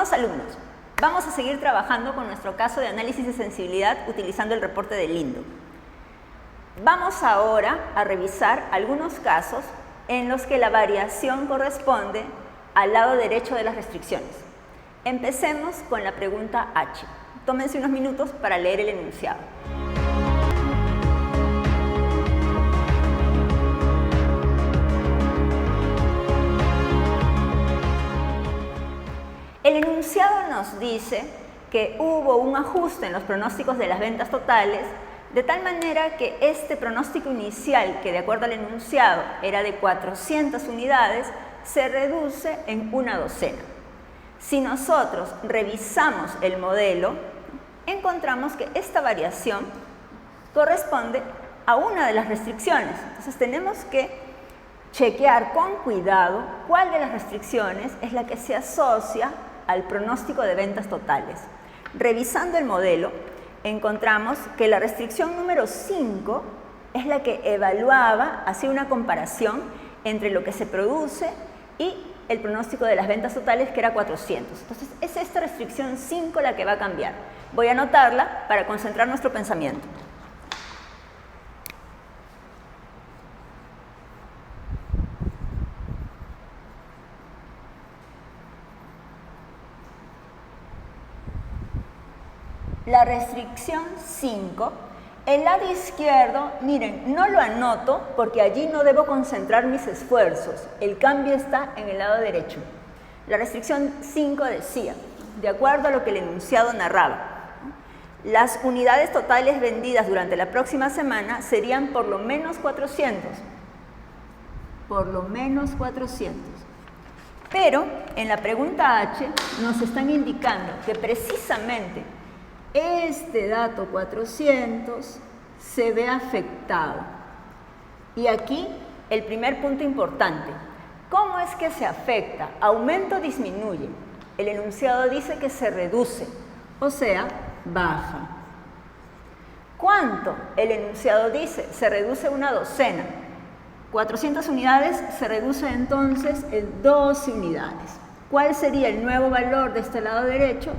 Estimados alumnos, vamos a seguir trabajando con nuestro caso de análisis de sensibilidad utilizando el reporte de Lindo. Vamos ahora a revisar algunos casos en los que la variación corresponde al lado derecho de las restricciones. Empecemos con la pregunta H. Tómense unos minutos para leer el enunciado. El enunciado nos dice que hubo un ajuste en los pronósticos de las ventas totales, de tal manera que este pronóstico inicial, que de acuerdo al enunciado era de 400 unidades, se reduce en una docena. Si nosotros revisamos el modelo, encontramos que esta variación corresponde a una de las restricciones. Entonces tenemos que chequear con cuidado cuál de las restricciones es la que se asocia al pronóstico de ventas totales. Revisando el modelo, encontramos que la restricción número 5 es la que evaluaba, hacía una comparación entre lo que se produce y el pronóstico de las ventas totales, que era 400. Entonces, es esta restricción 5 la que va a cambiar. Voy a anotarla para concentrar nuestro pensamiento. La restricción 5, el lado izquierdo, miren, no lo anoto porque allí no debo concentrar mis esfuerzos. El cambio está en el lado derecho. La restricción 5 decía, de acuerdo a lo que el enunciado narraba, las unidades totales vendidas durante la próxima semana serían por lo menos 400. Por lo menos 400. Pero en la pregunta H nos están indicando que precisamente este dato 400 se ve afectado. Y aquí el primer punto importante. ¿Cómo es que se afecta? ¿Aumenta o disminuye? El enunciado dice que se reduce, o sea, baja. ¿Cuánto? El enunciado dice, se reduce una docena. 400 unidades se reduce entonces en 12 unidades. ¿Cuál sería el nuevo valor de este lado derecho?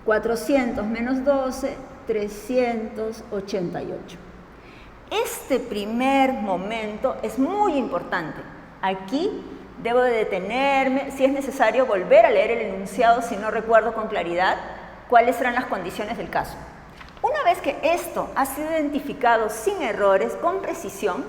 400 menos 12, 388. Este primer momento es muy importante. Aquí debo de detenerme, si es necesario volver a leer el enunciado si no recuerdo con claridad cuáles serán las condiciones del caso. Una vez que esto ha sido identificado sin errores, con precisión,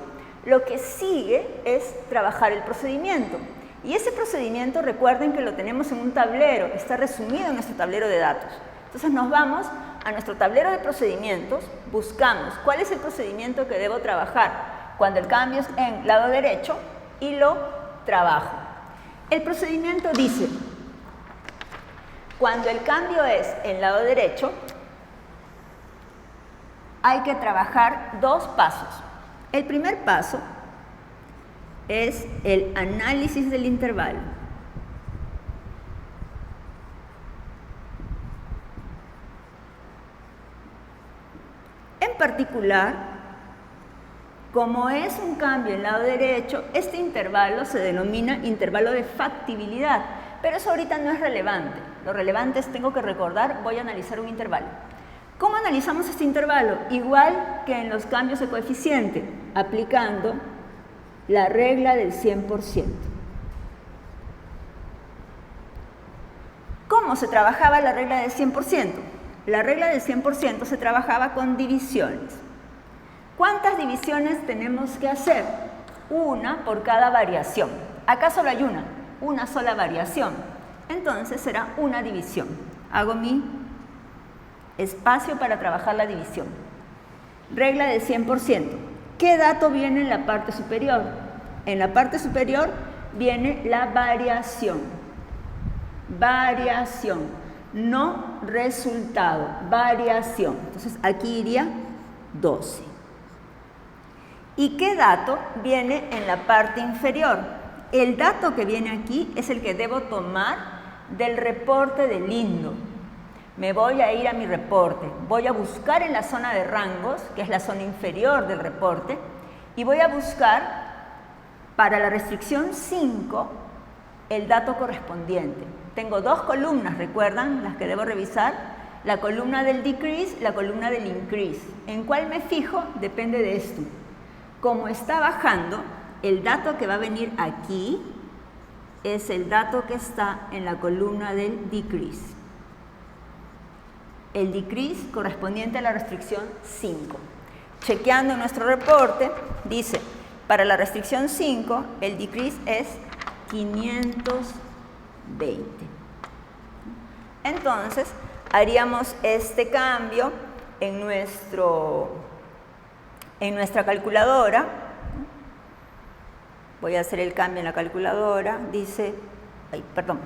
lo que sigue es trabajar el procedimiento. Y ese procedimiento, recuerden que lo tenemos en un tablero, está resumido en nuestro tablero de datos. Entonces nos vamos a nuestro tablero de procedimientos, buscamos cuál es el procedimiento que debo trabajar cuando el cambio es en lado derecho y lo trabajo. El procedimiento dice, cuando el cambio es en lado derecho, hay que trabajar dos pasos. El primer paso es el análisis del intervalo. En particular, como es un cambio en lado derecho, este intervalo se denomina intervalo de factibilidad, pero eso ahorita no es relevante. Lo relevante es, tengo que recordar, voy a analizar un intervalo. ¿Cómo analizamos este intervalo? Igual que en los cambios de coeficiente, aplicando la regla del 100%. ¿Cómo se trabajaba la regla del 100%? La regla del 100% se trabajaba con divisiones. ¿Cuántas divisiones tenemos que hacer? Una por cada variación. Acá solo hay una sola variación. Entonces será una división. Hago mi espacio para trabajar la división. Regla del 100%. ¿Qué dato viene en la parte superior? En la parte superior viene la variación. Variación, no resultado, variación. Entonces aquí iría 12. ¿Y qué dato viene en la parte inferior? El dato que viene aquí es el que debo tomar del reporte de Lindo. Me voy a ir a mi reporte, voy a buscar en la zona de rangos, que es la zona inferior del reporte, y voy a buscar para la restricción 5 el dato correspondiente. Tengo dos columnas, ¿recuerdan? Las que debo revisar. La columna del decrease, la columna del increase. ¿En cuál me fijo? Depende de esto. Como está bajando, el dato que va a venir aquí es el dato que está en la columna del decrease. El decrease correspondiente a la restricción 5. Chequeando en nuestro reporte, dice, para la restricción 5, el decrease es 520. Entonces, haríamos este cambio en nuestra calculadora. Voy a hacer el cambio en la calculadora. Dice, ay, perdón,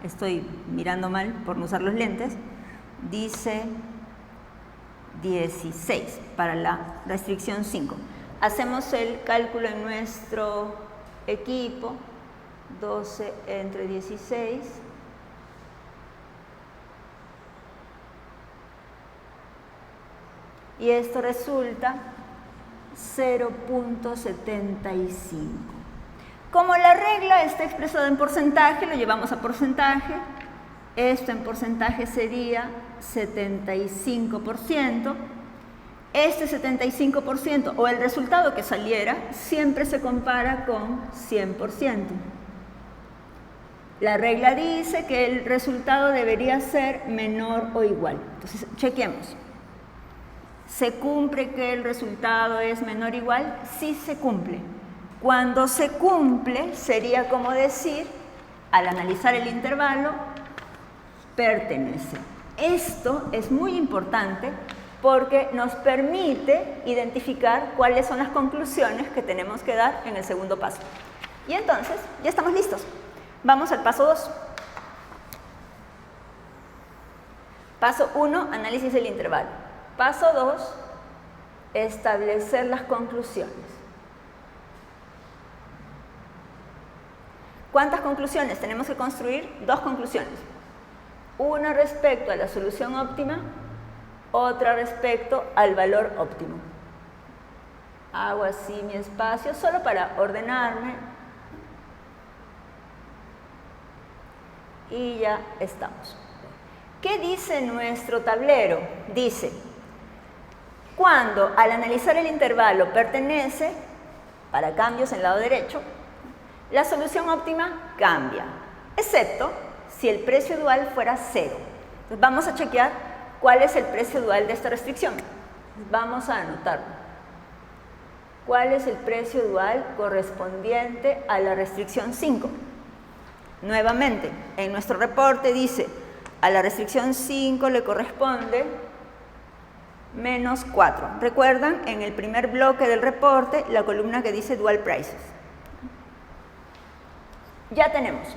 estoy mirando mal por no usar los lentes. Dice 16 para la restricción 5. Hacemos el cálculo en nuestro equipo. 12 entre 16. Y esto resulta 0.75. Como la regla está expresada en porcentaje, lo llevamos a porcentaje. Esto en porcentaje sería 75%. Este 75% o el resultado que saliera siempre se compara con 100%. La regla dice que el resultado debería ser menor o igual. Entonces, chequemos. ¿Se cumple que el resultado es menor o igual? Sí se cumple. Cuando se cumple, sería como decir, al analizar el intervalo, pertenece. Esto es muy importante porque nos permite identificar cuáles son las conclusiones que tenemos que dar en el segundo paso. Y entonces, ya estamos listos. Vamos al paso 2. Paso 1, análisis del intervalo. Paso 2, establecer las conclusiones. ¿Cuántas conclusiones? Tenemos que construir 2 conclusiones. Una respecto a la solución óptima, otra respecto al valor óptimo. Hago así mi espacio solo para ordenarme. Y ya estamos. ¿Qué dice nuestro tablero? Dice, cuando al analizar el intervalo pertenece, para cambios en el lado derecho, la solución óptima cambia, excepto si el precio dual fuera 0. Entonces vamos a chequear cuál es el precio dual de esta restricción. Vamos a anotarlo. ¿Cuál es el precio dual correspondiente a la restricción 5? Nuevamente, en nuestro reporte dice, a la restricción 5 le corresponde menos 4. ¿Recuerdan? En el primer bloque del reporte, la columna que dice Dual Prices. Ya tenemos.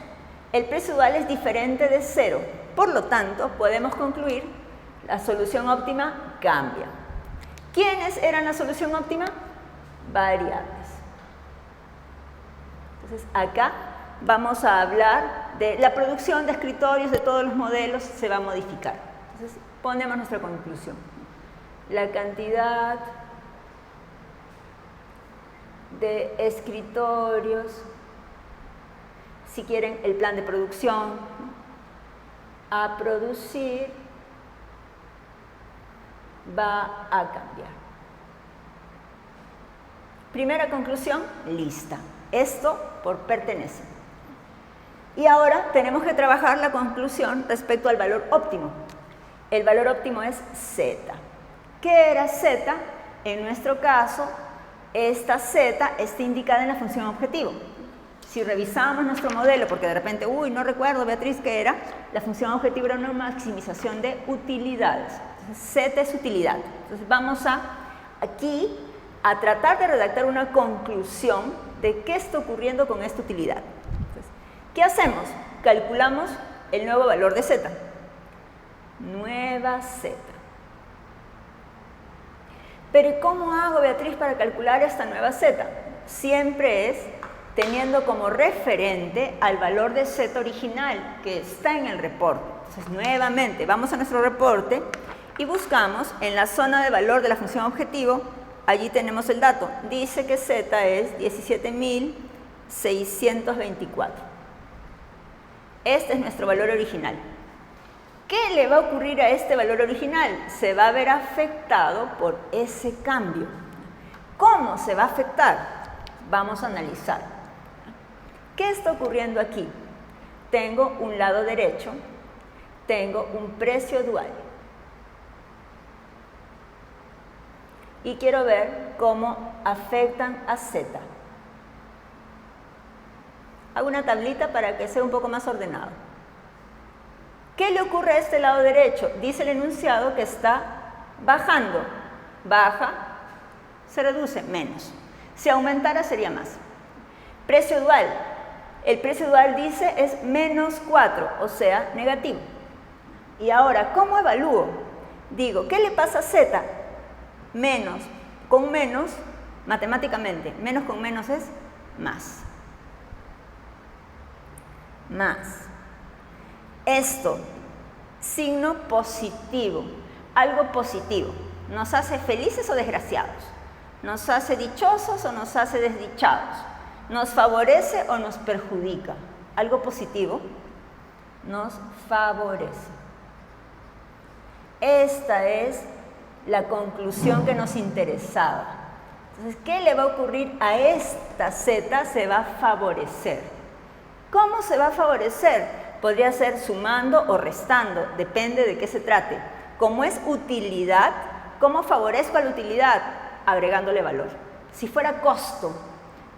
El precio dual es diferente de 0. Por lo tanto, podemos concluir, la solución óptima cambia. ¿Quiénes eran la solución óptima? Variables. Entonces, acá vamos a hablar de la producción de escritorios de todos los modelos, se va a modificar. Entonces, ponemos nuestra conclusión. La cantidad de escritorios, si quieren el plan de producción, a producir va a cambiar. Primera conclusión, lista. Esto por pertenece. Y ahora tenemos que trabajar la conclusión respecto al valor óptimo. El valor óptimo es Z. ¿Qué era Z? En nuestro caso, esta Z está indicada en la función objetivo. Si revisamos nuestro modelo, porque de repente, no recuerdo, Beatriz, ¿qué era? La función objetivo era una maximización de utilidades. Entonces, Z es utilidad. Entonces vamos aquí a tratar de redactar una conclusión de qué está ocurriendo con esta utilidad. Entonces, ¿qué hacemos? Calculamos el nuevo valor de Z. Nueva Z. Pero ¿cómo hago, Beatriz, para calcular esta nueva Z? Siempre es teniendo como referente al valor de Z original que está en el reporte. Entonces, nuevamente, vamos a nuestro reporte y buscamos en la zona de valor de la función objetivo, allí tenemos el dato. Dice que Z es 17.624. Este es nuestro valor original. ¿Qué le va a ocurrir a este valor original? Se va a ver afectado por ese cambio. ¿Cómo se va a afectar? Vamos a analizar. ¿Qué está ocurriendo aquí? Tengo un lado derecho, tengo un precio dual. Y quiero ver cómo afectan a Z. Hago una tablita para que sea un poco más ordenado. ¿Qué le ocurre a este lado derecho? Dice el enunciado que está bajando. Baja, se reduce, menos. Si aumentara sería más. Precio dual. El precio dual dice es menos 4, o sea, negativo. Y ahora, ¿cómo evalúo? Digo, ¿qué le pasa a Z? Menos con menos, matemáticamente, menos con menos es más. Más. Esto, signo positivo, algo positivo. ¿Nos hace felices o desgraciados? ¿Nos hace dichosos o nos hace desdichados? ¿Nos favorece o nos perjudica? Algo positivo nos favorece. Esta es la conclusión que nos interesaba. Entonces, ¿qué le va a ocurrir a esta Z? Se va a favorecer. ¿Cómo se va a favorecer? Podría ser sumando o restando, depende de qué se trate. Como es utilidad, ¿cómo favorezco a la utilidad? Agregándole valor. Si fuera costo,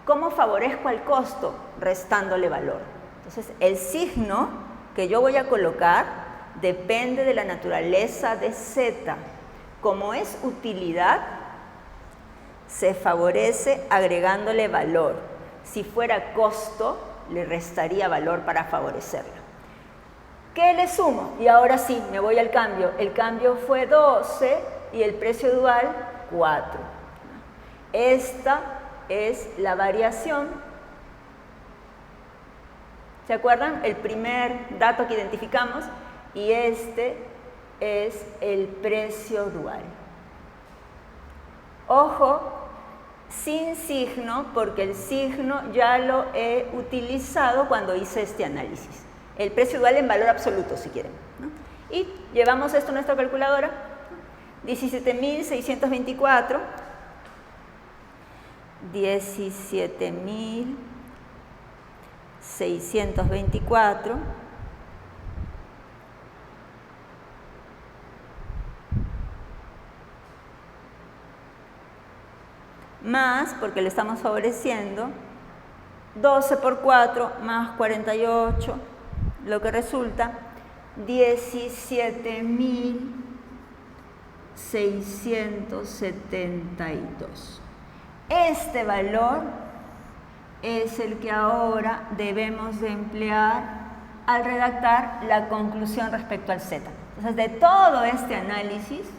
¿cómo favorezco al costo? Restándole valor. Entonces, el signo que yo voy a colocar depende de la naturaleza de Z. Como es utilidad, se favorece agregándole valor. Si fuera costo, le restaría valor para favorecerlo. ¿Qué le sumo? Y ahora sí, me voy al cambio. El cambio fue 12 y el precio dual 4. Esta es la variación. ¿Se acuerdan? El primer dato que identificamos y este es el precio dual. Ojo, sin signo, porque el signo ya lo he utilizado cuando hice este análisis. El precio dual en valor absoluto, si quieren, ¿no? Y llevamos esto a nuestra calculadora. 17.624. 17.624. Más, porque le estamos favoreciendo, 12 por 4 más 48, lo que resulta 17.672. Este valor es el que ahora debemos de emplear al redactar la conclusión respecto al Z. Entonces, de todo este análisis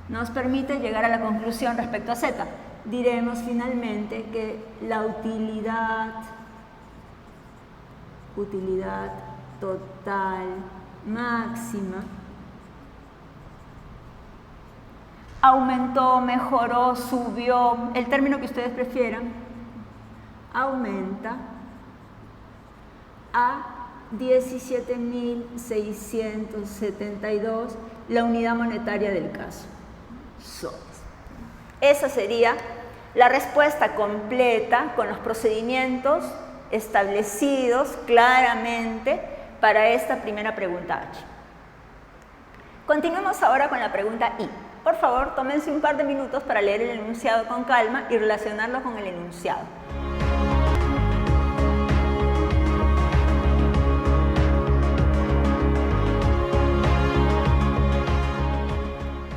nos permite llegar a la conclusión respecto a Z. Diremos finalmente que la utilidad total máxima aumentó, mejoró, subió, el término que ustedes prefieran, aumenta a 17.672, la unidad monetaria del caso. Soles. Esa sería la respuesta completa con los procedimientos establecidos claramente para esta primera pregunta H. Continuemos ahora con la pregunta I. Por favor, tómense un par de minutos para leer el enunciado con calma y relacionarlo con el enunciado.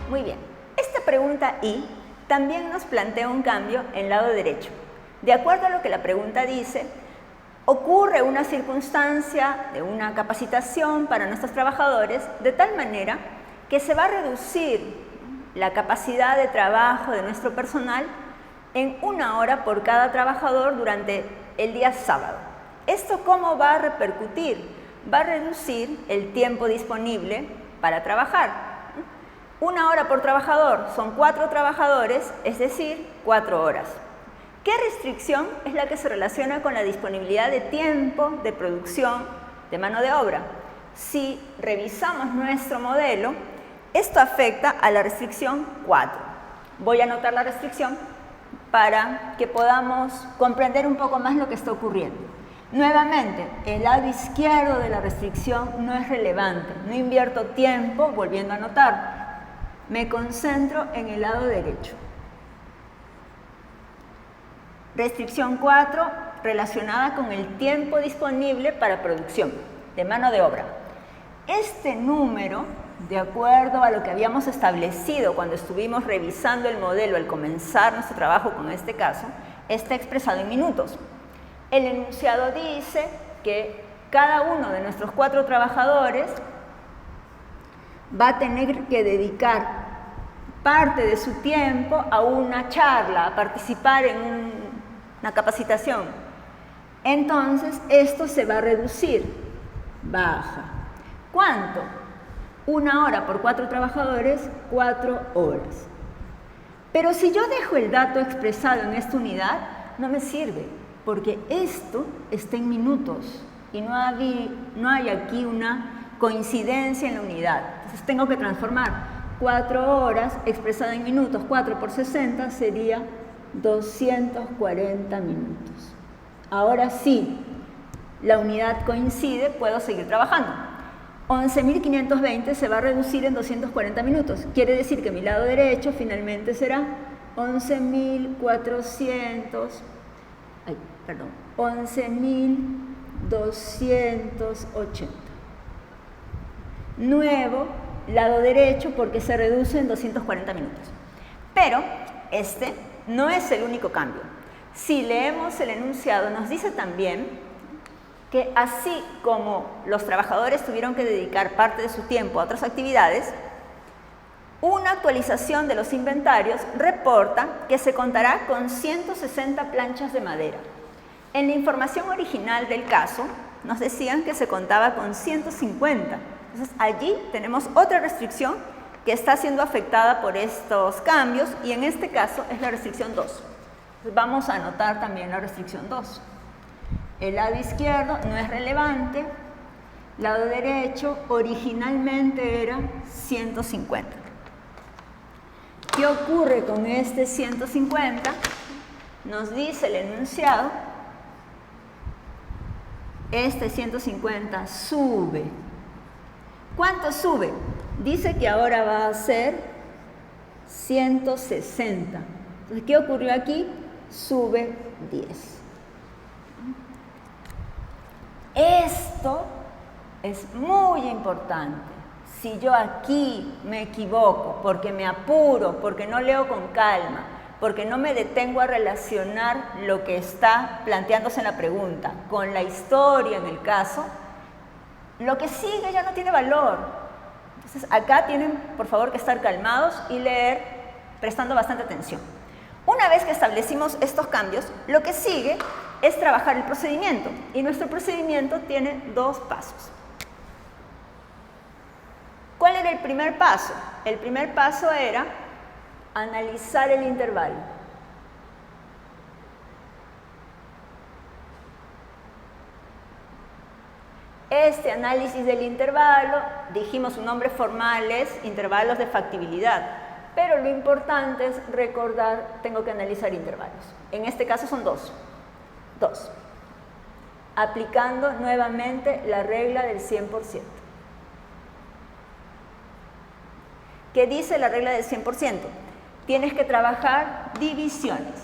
Muy bien, esta pregunta I también nos plantea un cambio en el lado derecho. De acuerdo a lo que la pregunta dice, ocurre una circunstancia de una capacitación para nuestros trabajadores de tal manera que se va a reducir la capacidad de trabajo de nuestro personal en 1 hora por cada trabajador durante el día sábado. ¿Esto cómo va a repercutir? Va a reducir el tiempo disponible para trabajar. 1 hora por trabajador, son 4 trabajadores, es decir, 4 horas. ¿Qué restricción es la que se relaciona con la disponibilidad de tiempo de producción de mano de obra? Si revisamos nuestro modelo, esto afecta a la restricción 4. Voy a anotar la restricción para que podamos comprender un poco más lo que está ocurriendo. Nuevamente, el lado izquierdo de la restricción no es relevante. No invierto tiempo volviendo a anotar. Me concentro en el lado derecho. Restricción 4, relacionada con el tiempo disponible para producción de mano de obra. Este número, de acuerdo a lo que habíamos establecido cuando estuvimos revisando el modelo al comenzar nuestro trabajo con este caso, está expresado en minutos. El enunciado dice que cada uno de nuestros 4 trabajadores va a tener que dedicar parte de su tiempo a una charla, a participar en una capacitación. Entonces, esto se va a reducir, baja. ¿Cuánto? 1 hora por 4 trabajadores, 4 horas. Pero si yo dejo el dato expresado en esta unidad, no me sirve, porque esto está en minutos y no hay aquí una coincidencia en la unidad. Entonces tengo que transformar 4 horas expresada en minutos, 4 por 60 sería 240 minutos. Ahora sí, la unidad coincide, puedo seguir trabajando. 11.520 se va a reducir en 240 minutos. Quiere decir que mi lado derecho finalmente será 11.280. Nuevo lado derecho porque se reduce en 240 minutos. Pero este no es el único cambio. Si leemos el enunciado, nos dice también que así como los trabajadores tuvieron que dedicar parte de su tiempo a otras actividades, una actualización de los inventarios reporta que se contará con 160 planchas de madera. En la información original del caso, nos decían que se contaba con 150. Entonces, allí tenemos otra restricción que está siendo afectada por estos cambios y en este caso es la restricción 2. Entonces, vamos a anotar también la restricción 2. El lado izquierdo no es relevante, lado derecho originalmente era 150. ¿Qué ocurre con este 150? Nos dice el enunciado, este 150 sube. ¿Cuánto sube? Dice que ahora va a ser 160. Entonces, ¿qué ocurrió aquí? Sube 10. Esto es muy importante. Si yo aquí me equivoco, porque me apuro, porque no leo con calma, porque no me detengo a relacionar lo que está planteándose en la pregunta con la historia en el caso, lo que sigue ya no tiene valor. Entonces, acá tienen, por favor, que estar calmados y leer prestando bastante atención. Una vez que establecimos estos cambios, lo que sigue es trabajar el procedimiento. Y nuestro procedimiento tiene 2 pasos. ¿Cuál era el primer paso? El primer paso era analizar el intervalo. Este análisis del intervalo, dijimos su nombre formal es intervalos de factibilidad, pero lo importante es recordar, tengo que analizar intervalos. En este caso son 2. Aplicando nuevamente la regla del 100%. ¿Qué dice la regla del 100%? Tienes que trabajar divisiones.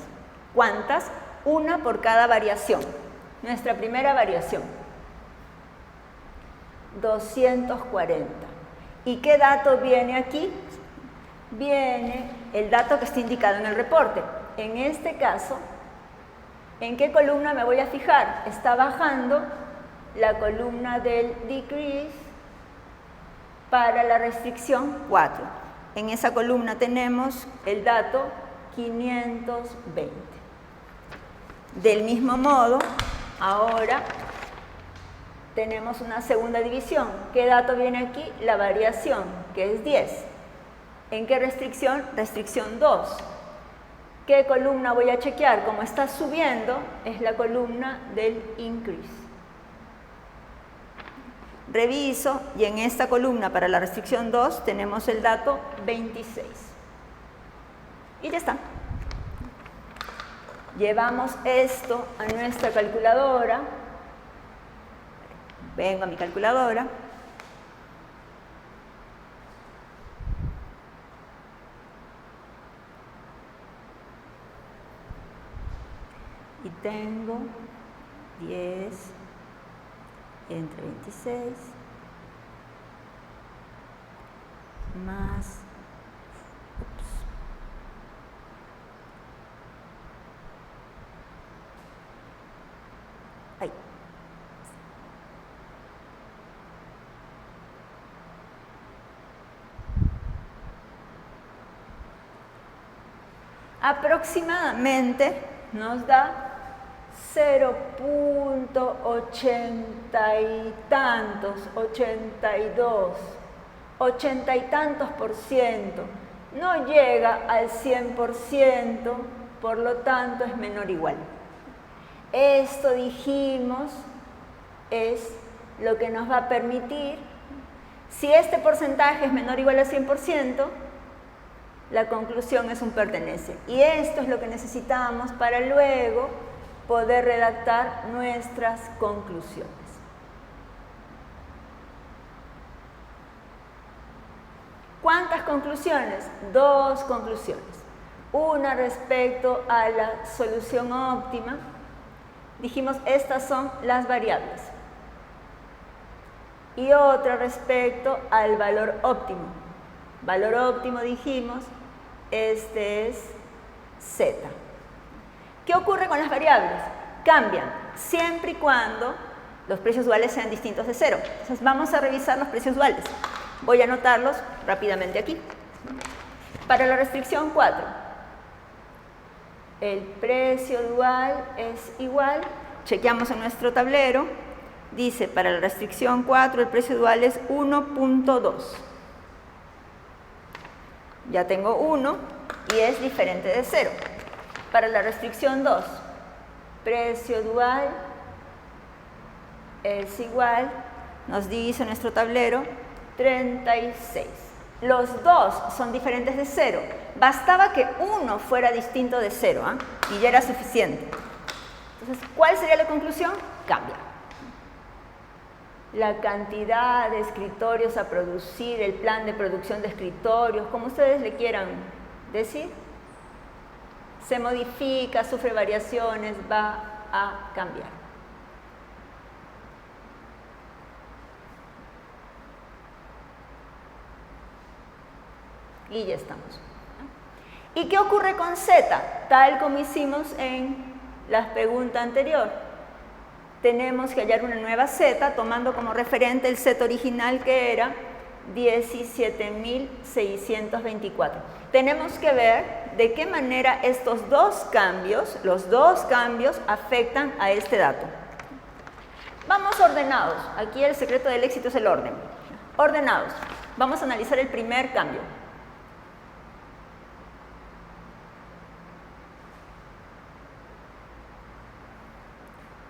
¿Cuántas? 1 por cada variación. Nuestra primera variación. 240. ¿Y qué dato viene aquí? Viene el dato que está indicado en el reporte. En este caso, ¿en qué columna me voy a fijar? Está bajando la columna del decrease para la restricción 4. En esa columna tenemos el dato 520. Del mismo modo, ahora tenemos una segunda división. ¿Qué dato viene aquí? La variación, que es 10. ¿En qué restricción? Restricción 2. ¿Qué columna voy a chequear? Como está subiendo, es la columna del increase. Reviso y en esta columna para la restricción 2 tenemos el dato 26. Y ya está. Llevamos esto a nuestra calculadora. Vengo a mi calculadora. Y tengo 10 entre 26 más, ahí. Aproximadamente nos da 0.80 y tantos, 82, 80 y tantos %. No llega al 100%, por lo tanto es menor o igual. Esto dijimos es lo que nos va a permitir, si este porcentaje es menor o igual al 100%, la conclusión es un pertenece. Y esto es lo que necesitamos para luego poder redactar nuestras conclusiones. ¿Cuántas conclusiones? 2 conclusiones. Una respecto a la solución óptima. Dijimos, estas son las variables. Y otra respecto al valor óptimo. Valor óptimo, dijimos, este es Z. ¿Qué ocurre con las variables? Cambian siempre y cuando los precios duales sean distintos de 0. Entonces vamos a revisar los precios duales. Voy a anotarlos rápidamente aquí. Para la restricción 4, el precio dual es igual, chequeamos en nuestro tablero, dice para la restricción 4 el precio dual es 1.2. Ya tengo 1 y es diferente de 0. Para la restricción 2, precio dual es igual, nos dice nuestro tablero, 36. Los dos son diferentes de 0. Bastaba que uno fuera distinto de 0, ¿eh? Y ya era suficiente. Entonces, ¿cuál sería la conclusión? Cambia. La cantidad de escritorios a producir, el plan de producción de escritorios, como ustedes le quieran decir, se modifica, sufre variaciones, va a cambiar. Y ya estamos. ¿Y qué ocurre con Z? Tal como hicimos en la pregunta anterior. Tenemos que hallar una nueva Z tomando como referente el Z original que era 17.624. Tenemos que ver de qué manera estos dos cambios, los dos cambios, afectan a este dato. Vamos ordenados. Aquí el secreto del éxito es el orden. Ordenados. Vamos a analizar el primer cambio.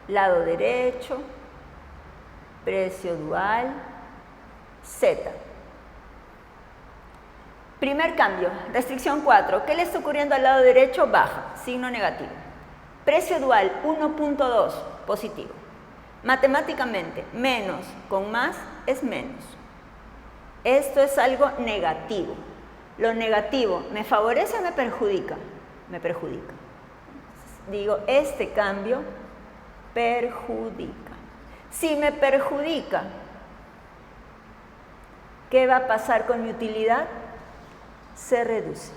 Lado derecho, precio dual, Z. Primer cambio, restricción 4. ¿Qué le está ocurriendo al lado derecho? Baja, signo negativo. Precio dual 1.2, positivo. Matemáticamente, menos con más es menos. Esto es algo negativo. Lo negativo, ¿me favorece o me perjudica? Me perjudica. Digo, este cambio perjudica. Si me perjudica, ¿qué va a pasar con mi utilidad? Se reduce.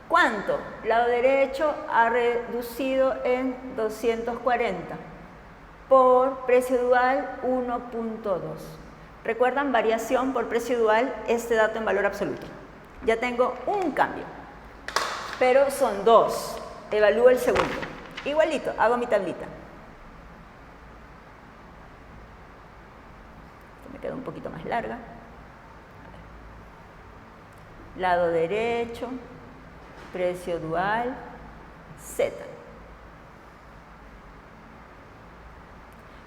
¿Cuánto? Lado derecho ha reducido en 240 por precio dual 1.2. ¿Recuerdan? Variación por precio dual, este dato en valor absoluto. Ya tengo un cambio, pero son dos. Evalúo el segundo. Igualito, hago mi tablita. Esta me queda un poquito más larga. Lado derecho, precio dual Z.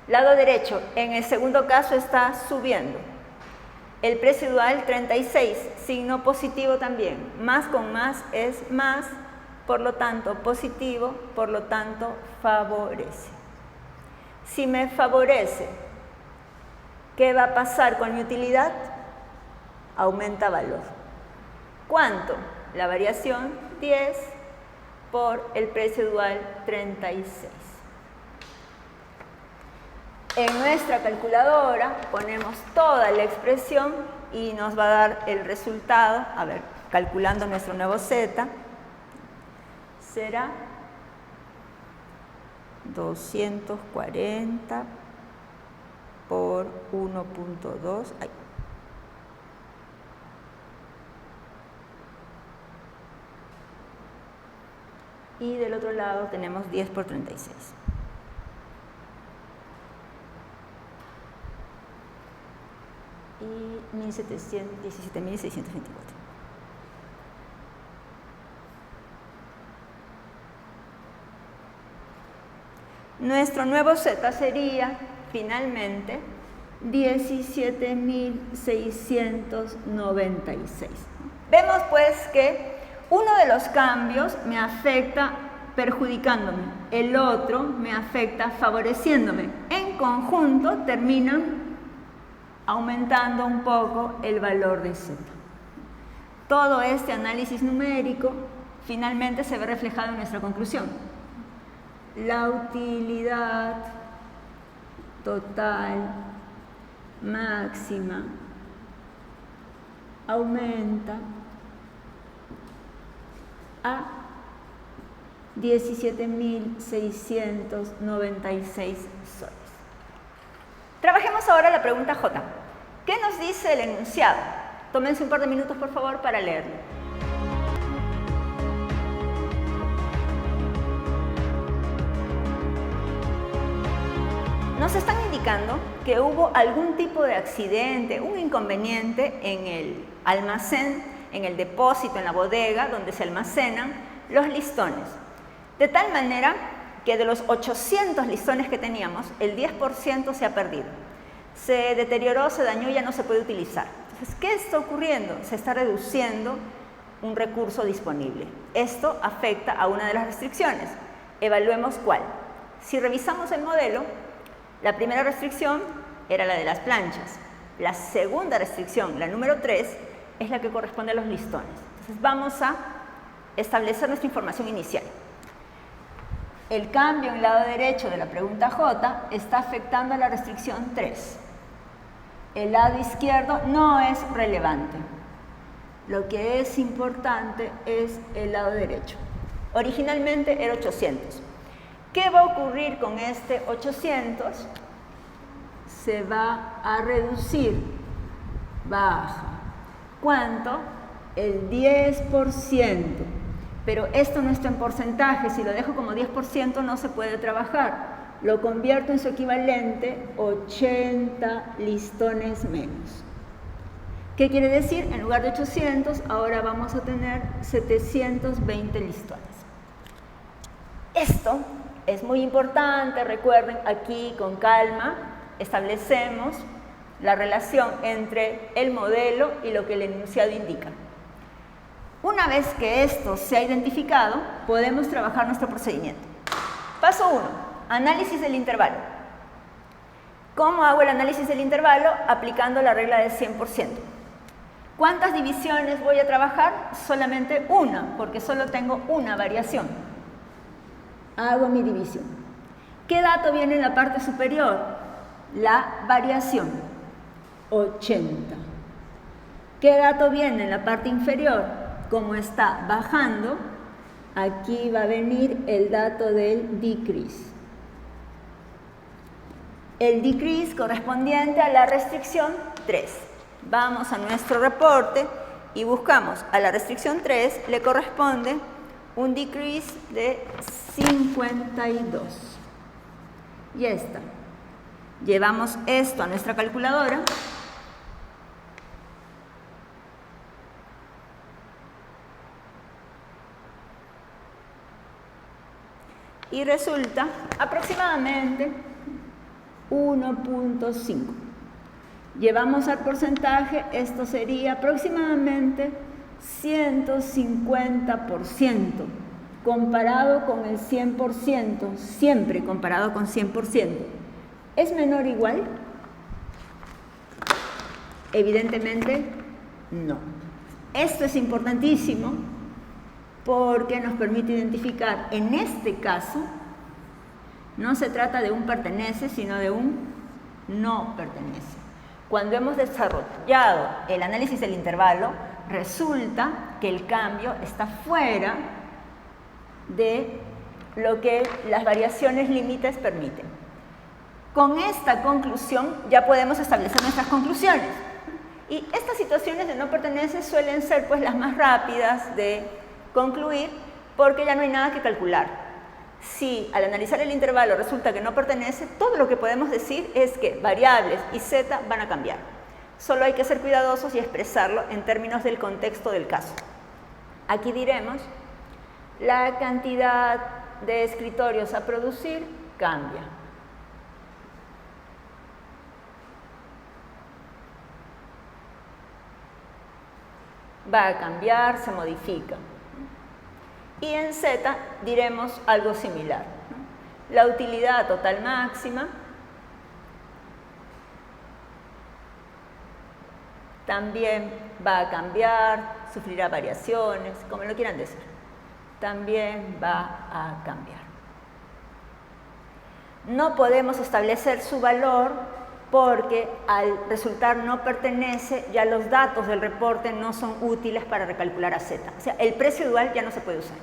Lado derecho, en el segundo caso está subiendo. El precio dual 36, signo positivo también. Más con más es más, por lo tanto positivo, por lo tanto favorece. Si me favorece, ¿qué va a pasar con mi utilidad? Aumenta valor. ¿Cuánto? La variación 10 por el precio dual 36. En nuestra calculadora ponemos toda la expresión y nos va a dar el resultado. A ver, calculando nuestro nuevo Z, será 240 por 1.2. Y del otro lado tenemos 10 por 36. Y 17.624. Nuestro nuevo Z sería, finalmente, 17.696. Vemos pues que uno de los cambios me afecta perjudicándome, el otro me afecta favoreciéndome. En conjunto terminan aumentando un poco el valor de Z. Todo este análisis numérico finalmente se ve reflejado en nuestra conclusión. La utilidad total máxima aumenta a 17.696 soles. Trabajemos ahora la pregunta J. ¿Qué nos dice el enunciado? Tómense un par de minutos, por favor, para leerlo. Nos están indicando que hubo algún tipo de accidente, un inconveniente en el almacén, en el depósito, en la bodega, donde se almacenan los listones. De tal manera que de los 800 listones que teníamos, el 10% se ha perdido. Se deterioró, se dañó y ya no se puede utilizar. Entonces, ¿qué está ocurriendo? Se está reduciendo un recurso disponible. Esto afecta a una de las restricciones. Evaluemos cuál. Si revisamos el modelo, la primera restricción era la de las planchas. La segunda restricción, la número 3, es la que corresponde a los listones. Entonces vamos a establecer nuestra información inicial. El cambio en el lado derecho de la pregunta J está afectando a la restricción 3. El lado izquierdo no es relevante. Lo que es importante es el lado derecho. Originalmente era 800. ¿Qué va a ocurrir con este 800? Se va a reducir, baja. ¿Cuánto? El 10%. Pero esto no está en porcentaje. Si lo dejo como 10% no se puede trabajar. Lo convierto en su equivalente, 80 listones menos. ¿Qué quiere decir? En lugar de 800, ahora vamos a tener 720 listones. Esto es muy importante, recuerden, aquí con calma establecemos la relación entre el modelo y lo que el enunciado indica. Una vez que esto se ha identificado, podemos trabajar nuestro procedimiento. Paso 1, análisis del intervalo. ¿Cómo hago el análisis del intervalo? Aplicando la regla del 100%. ¿Cuántas divisiones voy a trabajar? Solamente una, porque solo tengo una variación. Hago mi división. ¿Qué dato viene en la parte superior? La variación, 80. ¿Qué dato viene en la parte inferior? Como está bajando, aquí va a venir el dato del decrease. El decrease correspondiente a la restricción 3. Vamos a nuestro reporte y buscamos a la restricción 3, le corresponde un decrease de 52. Y está. Llevamos esto a nuestra calculadora. y resulta aproximadamente 1.5. Llevamos al porcentaje, esto sería aproximadamente 150%, comparado con el 100%, siempre comparado con 100%. ¿Es menor o igual? Evidentemente, no. Esto es importantísimo porque nos permite identificar, en este caso, no se trata de un pertenece, sino de un no pertenece. Cuando hemos desarrollado el análisis del intervalo, resulta que el cambio está fuera de lo que las variaciones límites permiten. Con esta conclusión ya podemos establecer nuestras conclusiones. Y estas situaciones de no pertenece suelen ser pues las más rápidas de concluir porque ya no hay nada que calcular. Si al analizar el intervalo resulta que no pertenece, todo lo que podemos decir es que variables y z van a cambiar. Solo hay que ser cuidadosos y expresarlo en términos del contexto del caso. Aquí diremos, la cantidad de escritorios a producir cambia. Va a cambiar, se modifica. Y en Z diremos algo similar. La utilidad total máxima también va a cambiar, sufrirá variaciones, como lo quieran decir. También va a cambiar. No podemos establecer su valor porque al resultar no pertenece, ya los datos del reporte no son útiles para recalcular a Z. O sea, el precio dual ya no se puede usar.